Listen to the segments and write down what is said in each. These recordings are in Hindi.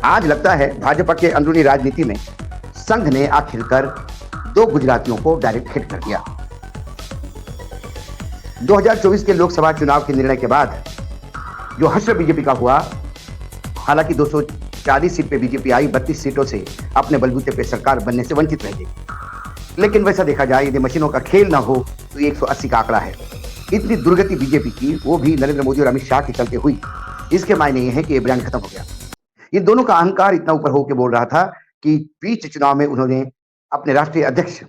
आज लगता है भाजपा के अंदरूनी राजनीति में संघ ने आखिरकार दो गुजरातियों को डायरेक्ट हिट कर दिया। 2024 के लोकसभा चुनाव के निर्णय के बाद जो हश्र बीजेपी का हुआ, हालांकि 240 सीट पे बीजेपी आई, 32 सीटों से अपने बलबूते पे सरकार बनने से वंचित रह गई। लेकिन वैसा देखा जाए, यदि मशीनों का खेल ना हो तो ये 180 का आंकड़ा है। इतनी दुर्गति बीजेपी की, वो भी नरेंद्र मोदी और अमित शाह के चलते हुई। इसके मायने ये है कि ये बयान खत्म हो गया। ये दोनों का अहंकार इतना ऊपर होकर बोल रहा था कि बीच चुनाव में उन्होंने अपने राष्ट्रीय अध्यक्ष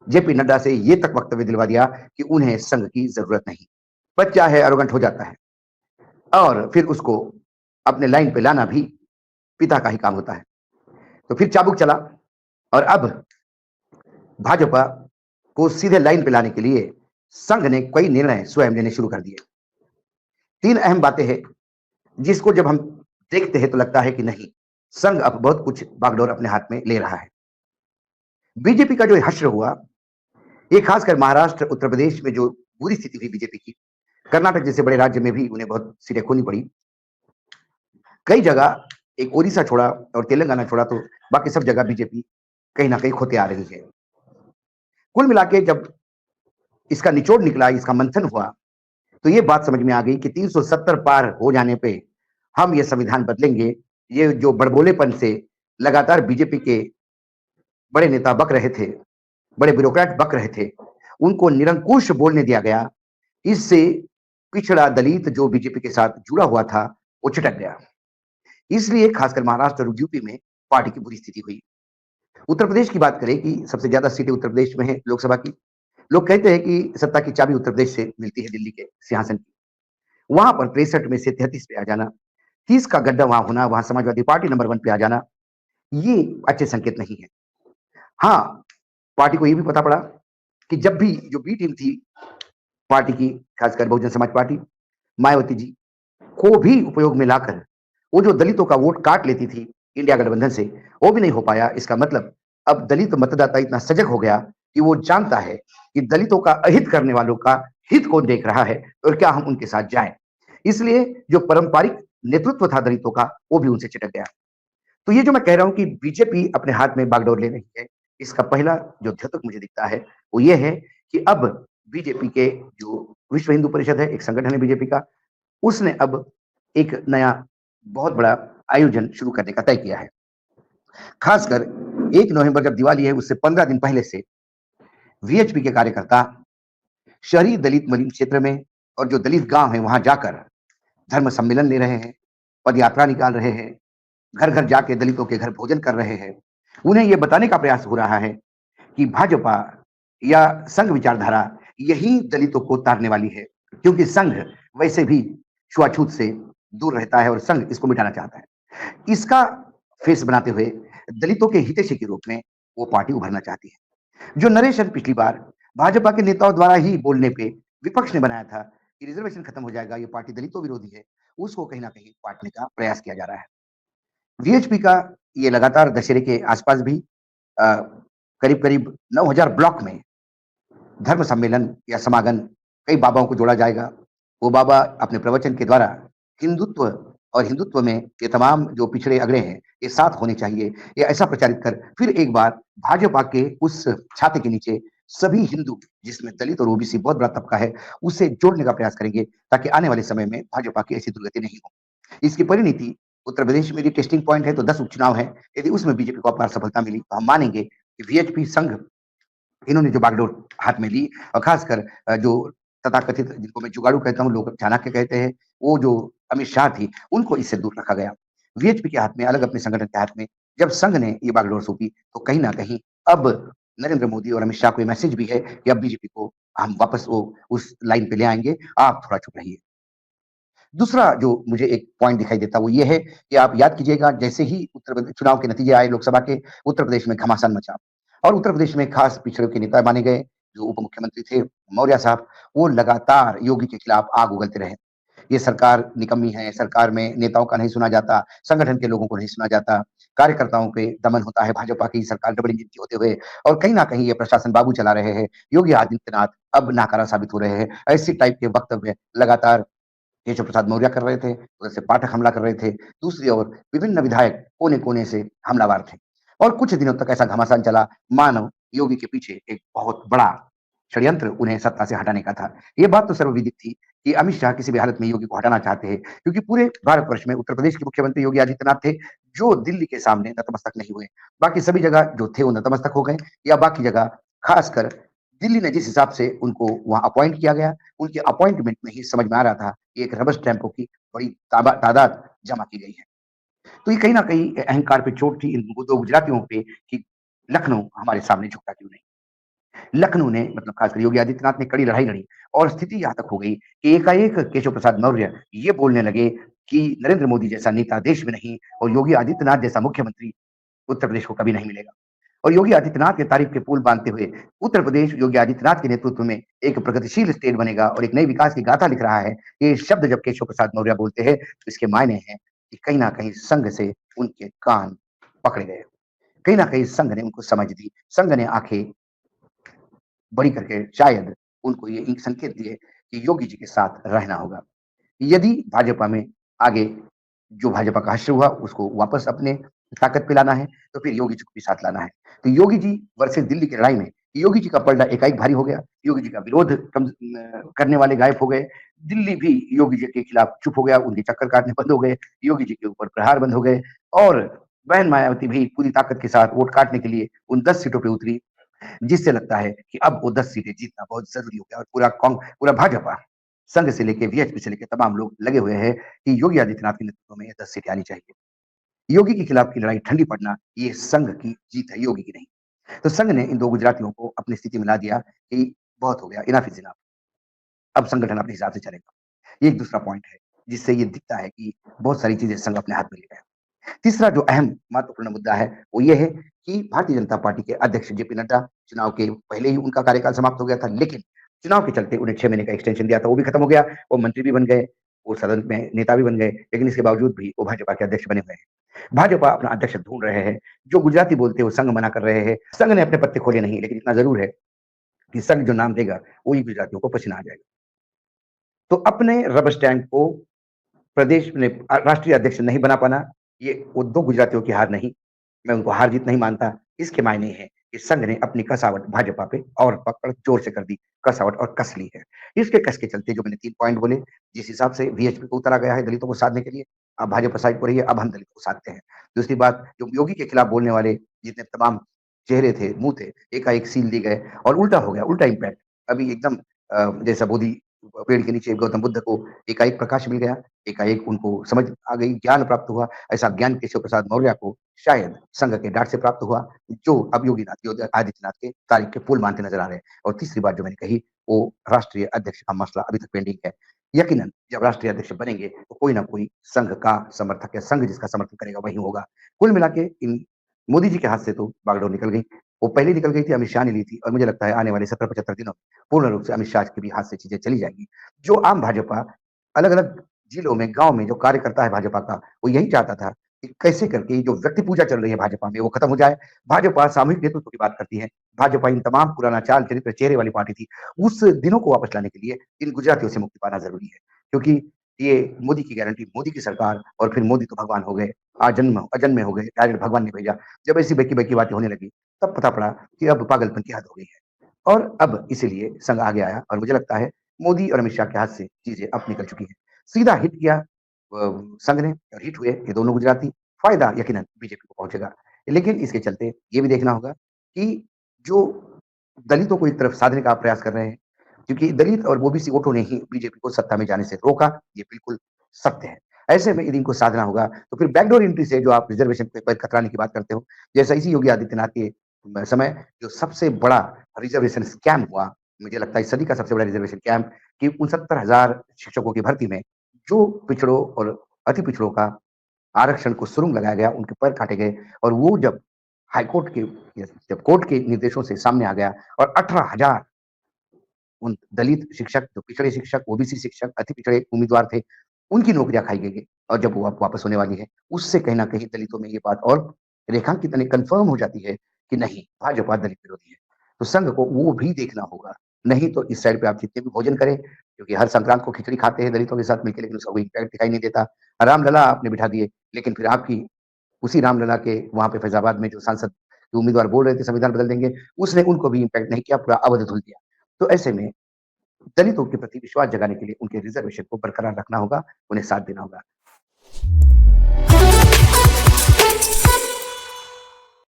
जेपी नड्डा से ये तक वक्तव्य दिलवा दिया कि उन्हें संघ की जरूरत नहीं। बच्चा है, एरोगेंट हो जाता है, और फिर उसको अपने लाइन पे लाना भी पिता का ही काम होता है। तो फिर चाबुक चला, और अब भाजपा को सीधे लाइन पे लाने के लिए संघ ने कई निर्णय स्वयं लेने शुरू कर दिए। तीन अहम बातें हैं जिसको जब हम देखते हैं तो लगता है कि नहीं, संघ अब बहुत कुछ बागडोर अपने हाथ में ले रहा है। बीजेपी का जो हश्र हुआ, ये खासकर महाराष्ट्र, उत्तर प्रदेश में जो बुरी स्थिति हुई बीजेपी की, कर्नाटक जैसे बड़े राज्य में भी उन्हें बहुत सिरे खोनी पड़ी। कई जगह, एक ओडिशा छोड़ा और तेलंगाना छोड़ा, तो बाकी सब जगह बीजेपी कहीं ना कहीं खोते आ रही है। कुल मिला के जब इसका निचोड़ निकला, इसका मंथन हुआ, तो ये बात समझ में आ गई कि 370 पार हो जाने पे हम ये संविधान बदलेंगे। ये जो बड़बोलेपन से लगातार बीजेपी के बड़े नेता बक रहे थे, बड़े ब्यूरोक्रेट बक रहे थे, उनको निरंकुश बोलने दिया गया। इससे पिछड़ा दलित जो बीजेपी के साथ जुड़ा हुआ था, वो छिटक गया। इसलिए खासकर महाराष्ट्र और यूपी में पार्टी की बुरी स्थिति हुई। उत्तर प्रदेश की बात करें कि सबसे ज्यादा सीटें उत्तर प्रदेश में है लोकसभा की। लोग कहते हैं कि सत्ता की चाबी उत्तर प्रदेश से मिलती है, दिल्ली के सिंहासन की। वहां पर 63 में से 33 पे आ जाना, 30 का गड्ढा वहां होना, वहां समाजवादी पार्टी नंबर 1 पे आ जाना, ये अच्छे संकेत नहीं है। हाँ, पार्टी को ये भी पता पड़ा कि जब भी जो बी टीम थी पार्टी की, खासकर बहुजन समाज पार्टी, मायावती जी को भी उपयोग में लाकर वो जो दलितों का वोट काट लेती थी इंडिया गठबंधन से, वो भी नहीं हो पाया। इसका मतलब अब दलित मतदाता इतना सजग हो गया कि वो जानता है कि दलितों का अहित करने वालों का हित कौन देख रहा है और क्या हम उनके साथ जाएं। इसलिए जो पारंपरिक नेतृत्व था दलितों का, वो भी उनसे चिटक गया। तो ये जो मैं कह रहा हूं कि बीजेपी अपने हाथ में बागडोर ले रही है, इसका पहला जो द्योतक मुझे दिखता है वो ये है कि अब बीजेपी के जो विश्व हिंदू परिषद है, एक संगठन है बीजेपी का, उसने अब एक नया बहुत बड़ा आयोजन शुरू करने का तय किया है। खासकर 1 नवंबर जब दिवाली है, उससे 15 दिन पहले से वीएचपी के कार्यकर्ता शहरी दलित मलिन क्षेत्र में और जो दलित गांव है वहां जाकर धर्म सम्मेलन ले रहे हैं, पद यात्रा निकाल रहे हैं, घर घर जाके दलितों के घर भोजन कर रहे हैं। उन्हें यह बताने का प्रयास हो रहा है कि भाजपा या संघ विचारधारा यही दलितों को तारने वाली है, क्योंकि संघ वैसे भी छुआछूत से दूर रहता है और संघ इसको मिटाना चाहता है। इसका फेस बनाते हुए दलितों के हितैषी के रूप में वो पार्टी उभरना चाहती है। जो नरेशन पिछली बार भाजपा के नेताओं द्वारा ही बोलने पे विपक्ष ने बनाया था कि रिजर्वेशन खत्म हो जाएगा, ये पार्टी दलितों विरोधी है, उसको कहीं ना कहीं बांटने का प्रयास किया जा रहा है। वीएचपी का ये लगातार दशहरे के आसपास भी करीब करीब 9000 ब्लॉक में धर्म सम्मेलन या समागम, कई बाबाओं को जोड़ा जाएगा। वो बाबा अपने प्रवचन के द्वारा हिंदुत्व और हिंदुत्व में ये तमाम जो पिछड़े अगड़े हैं, ये साथ होने चाहिए, ये ऐसा प्रचारित कर फिर एक बार भाजपा के उस छाते के नीचे सभी हिंदू, जिसमें दलित और ओबीसी बहुत बड़ा तबका है, उसे जोड़ने का प्रयास करेंगे, ताकि आने वाले समय में भाजपा की ऐसी दुर्गति नहीं हो। इसकी परिणति उत्तर प्रदेश में भी टेस्टिंग पॉइंट है, तो 10 उपचुनाव है। यदि उसमें बीजेपी को अपार सफलता मिली तो हम मानेंगे कि वीएचपी संघ, इन्होंने जो बागडोर हाथ में ली, और खासकर जो तथाकथित, जिनको मैं जुगाड़ू कहता हूँ, लोग चाणक्य कहते हैं, वो जो अमित शाह थी, उनको इससे दूर रखा गया। वीएचपी के हाथ में, अलग अपने संगठन के हाथ में जब संघ ने ये बागडोर सौंपी, तो कहीं ना कहीं अब नरेंद्र मोदी और अमित शाह को ये मैसेज भी है कि अब बीजेपी को हम वापस वो उस लाइन पे ले आएंगे, आप थोड़ा चुप रहिए। दूसरा जो मुझे एक पॉइंट दिखाई देता वो ये है कि आप याद कीजिएगा, जैसे ही उत्तर प्रदेश चुनाव के नतीजे आए लोकसभा के, उत्तर प्रदेश में घमासान मचा, और उत्तर प्रदेश में खास पिछड़ों के नेता माने गए जो उप मुख्यमंत्री थे मौर्य साहब, वो लगातार योगी के खिलाफ आग उगलते रहे। ये सरकार निकम्मी है, सरकार में नेताओं का नहीं सुना जाता, संगठन के लोगों को नहीं सुना जाता, कार्यकर्ताओं पे दमन होता है भाजपा की सरकार डबल इंजन की होते हुए, और कहीं ना कहीं ये प्रशासन बाबू चला रहे हैं, योगी आदित्यनाथ अब नाकारा साबित हो रहे हैं। ऐसी टाइप के वक्तव्य लगातार केशव प्रसाद मौर्य कर रहे थे, उधर से पाठक हमला कर रहे थे, दूसरी ओर विभिन्न विधायक कोने-कोने से हमलावर थे। और कुछ दिनों तक ऐसा घमासान चला, मानो योगी के पीछे एक बहुत बड़ा षड्यंत्र उन्हें सत्ता से हटाने का था। ये बात तो सर्वविदित थी कि अमित शाह किसी भी हालत में योगी को हटाना चाहते हैं, क्योंकि पूरे भारतवर्ष में उत्तर प्रदेश के मुख्यमंत्री योगी आदित्यनाथ थे, जो दिल्ली के सामने नतमस्तक नहीं हुए। बाकी सभी जगह जो थे वो नतमस्तक हो गए, या बाकी जगह खासकर दिल्ली ने जिस हिसाब से उनको वहाँ अपॉइंट किया गया, उनके अपॉइंटमेंट में ही समझ में आ रहा था कि एक रबर स्टैंपों की बड़ी तादाद जमा की गई है। तो ये कहीं न कहीं अहंकार पे चोट थी इन 2 गुजरातियों पे कि लखनऊ हमारे सामने झुकता क्यों नहीं? लखनऊ ने मतलब खासकर योगी आदित्यनाथ ने कड़ी लड़ाई लड़ी और स्थिति यहाँ तक हो गई कि एकाएक केशव प्रसाद मौर्य ये बोलने लगे कि नरेंद्र मोदी जैसा नेता देश में नहीं और योगी आदित्यनाथ जैसा मुख्यमंत्री उत्तर प्रदेश को कभी नहीं मिलेगा। और योगी आदित्यनाथ की तारीफ के पुल बांधते हुए उत्तर प्रदेश योगी आदित्यनाथ के नेतृत्व में एक प्रगतिशील स्टेट बनेगा और एक नई विकास की गाथा लिख रहा है। ये शब्द जब केशव प्रसाद मौर्य बोलते हैं तो इसके मायने हैं कि कहीं न कहीं संघ से उनके कान पकड़े गए। कहीं न कहीं संघ ने उनको समझ दी। संघ ने आँखें बड़ी करके शायद उनको ये इंक संकेत दिए कि योगी जी के साथ रहना होगा। यदि भाजपा में आगे जो भाजपा का हश्र हुआ उसको वापस अपने ताकत पे लाना है, तो फिर योगी जी को भी साथ लाना है। तो योगी जी वर्सेस दिल्ली की लड़ाई में योगी जी का पलड़ा एकाएक भारी हो गया। योगी जी का विरोध करने वाले गायब हो गए। दिल्ली भी योगी जी के खिलाफ चुप हो गया, उनके चक्कर काटने बंद हो गए, योगी जी के ऊपर प्रहार बंद हो गए और बहन मायावती भी पूरी ताकत के साथ वोट काटने के लिए उन 10 सीटों पे उतरी, जिससे लगता है कि अब वो 10 सीटें जीतना बहुत ज़रूरी हो गया और पूरा भाजपा, संघ से लेके वीएचपी से लेके तमाम लोग लगे हुए हैं कि योगी आदित्यनाथ के नेतृत्व में ये 10 सीटें आनी चाहिए। योगी के खिलाफ की लड़ाई ठंडी पड़ना, ये संघ की जीत है, योगी की नहीं। तो संघ ने इन 2 गुजरातियों को अपनी स्थिति में ला दिया कि बहुत हो गया, इनफ इज़ इनफ। अब संगठन अपने हिसाब से चलेगा। ये एक दूसरा पॉइंट है, जिससे ये दिखता है कि बहुत सारी चीज़ें संघ अपने हाथ में ले गया। तीसरा जो अहम महत्वपूर्ण मुद्दा है, वो ये है कि भारतीय जनता पार्टी के अध्यक्ष जेपी नड्डा, चुनाव के पहले ही उनका कार्यकाल समाप्त हो गया था, लेकिन चुनाव के चलते उन्हें 6 महीने का एक्सटेंशन दिया था, वो भी खत्म हो गया। वो मंत्री भी बन गए, वो सदन में नेता भी बन गए, लेकिन इसके बावजूद भी वो भाजपा के अध्यक्ष बने हुए हैं। भाजपा अपना अध्यक्ष ढूँढ रहे हैं, जो गुजराती बोलते हैं वो संघ मना कर रहे हैं। संघ ने अपने पत्ते खोले नहीं, लेकिन इतना ज़रूर है कि संघ जो नाम देगा, वही गुजरातियों को पसीना आ जाएगा। तो अपने रबर स्टैम्प को प्रदेश में राष्ट्रीय अध्यक्ष नहीं बना पाना, ये वो 2 गुजरातियों की हार नहीं, मैं उनको हार-जीत नहीं मानता। इसके मायने हैं कि संघ ने अपनी कसावट भाजपा पे और पकड़ जोर से कर दी, कसावट और कस ली है। इसके कस के चलते जो मैंने 3 पॉइंट बोले, जिस हिसाब से वीएचपी को उतारा गया है दलितों को साधने के लिए, अब भाजपा साइड पर रही है, अब हम दलितों को साधते हैं। दूसरी बात, जो योगी के खिलाफ बोलने वाले जितने तमाम चेहरे थे, मुँह थे, एकाएक सील दिए गए और उल्टा हो गया, उल्टा इम्पैक्ट। अभी एकदम जैसा बोधि पेड़ के नीचे गौतम बुद्ध को एकाएक प्रकाश मिल गया, एकाएक उनको समझ आ गई, ज्ञान प्राप्त हुआ, ऐसा ज्ञान केशव प्रसाद मौर्य को शायद संघ के डाँट से प्राप्त हुआ, जो अब योगी आदित्यनाथ के तारीफ के पुल मानते नज़र आ रहे हैं। और तीसरी बात जो मैंने कही, वो राष्ट्रीय अध्यक्ष का मसला अभी तक पेंडिंग है। यकीनन जब राष्ट्रीय अध्यक्ष बनेंगे, तो कोई ना कोई संघ का समर्थक या संघ जिसका समर्थन करेगा वही होगा। कुल मिला के इन मोदी जी के हाथ से तो बागडोर निकल गई, वो पहले निकल गई थी, अमित शाह ने ली थी और मुझे लगता है आने वाले 70-75 दिनों में पूर्ण रूप से अमित शाह के भी हाथ से चीज़ें चली जाएँगी। जो आम भाजपा अलग-अलग जिलों में, गाँव में जो कार्य करता है भाजपा का, वो यही चाहता था कि कैसे करके जो व्यक्ति पूजा चल रही है भाजपा में, वो खत्म हो जाए। भाजपा सामूहिक नेतृत्व की बात करती है। भाजपा इन तमाम पुराना चाल, चरित्र, चेहरे वाली पार्टी थी। उस दिनों को वापस लाने के लिए इन गुजरातियों से मुक्ति पाना ज़रूरी है। क्योंकि ये मोदी की गारंटी, मोदी की सरकार और फिर मोदी तो भगवान हो गए, अजन्मे हो गए, डायरेक्ट भगवान ने भेजा। जब ऐसी बेकी-बेकी बातें होने लगी, तब पता पड़ा कि अब पागलपन की हद हो गई है। और अब इसीलिए संघ आगे आया और मुझे लगता है मोदी और अमित शाह के हाथ से चीज़ें अब निकल चुकी हैं। सीधा हिट किया संघ ने और हिट हुए ये दोनों गुजराती, फ़ायदा यकीनन बीजेपी को पहुँचेगा। लेकिन इसके चलते ये भी देखना होगा कि जो दलितों को एक तरफ साधने का आप प्रयास कर रहे हैं, क्योंकि दलित और ओबीसी वोटों ने ही बीजेपी को सत्ता में जाने से रोका, ये बिल्कुल सत्य है। ऐसे में यदि इनको साधना होगा, तो फिर बैकडोर एंट्री से जो आप रिज़र्वेशन पे कतराने की बात करते हो, जैसा इसी योगी आदित्यनाथ के समय जो सबसे बड़ा रिज़र्वेशन स्कैम हुआ, मुझे लगता है इस सदी का सबसे बड़ा रिज़र्वेशन स्कैम कि 69,000 शिक्षकों की भर्ती में जो पिछड़ों और अति पिछड़ों का आरक्षण को सुरुंग लगाया गया, उनके पैर काटे गए और वो जब हाईकोर्ट के जब कोर्ट के निर्देशों से सामने आ गया और 18,000 उन दलित शिक्षक, जो पिछड़े शिक्षक, ओबीसी शिक्षक, अति पिछड़े उम्मीदवार थे, उनकी नौकरियाँ खाई गई और जब वो अब वापस होने वाली है, उससे कहीं न कहीं दलितों में ये बात और रेखांकित यानी कन्फर्म हो जाती है कि नहीं, भाजपा दलित विरोधी है। तो संघ को वो भी देखना होगा नहीं तो इस साइड पे आप जितने भी भोजन करें, क्योंकि हर संक्रांत को खिचड़ी खाते हैं दलितों के साथ मिलके, लेकिन उसका कोई इम्पैक्ट दिखाई नहीं देता। रामलला आपने बिठा दिए, लेकिन फिर आपकी उसी रामलला के वहाँ पे फैज़ाबाद में जो सांसद के उम्मीदवार बोल रहे थे संविधान बदल देंगे, उसने उनको भी इम्पैक्ट नहीं किया, पूरा अवध धुल दिया। तो ऐसे में दलितों के प्रति विश्वास जगाने के लिए उनके रिज़र्वेशन को बरकरार रखना होगा, उन्हें साथ देना होगा।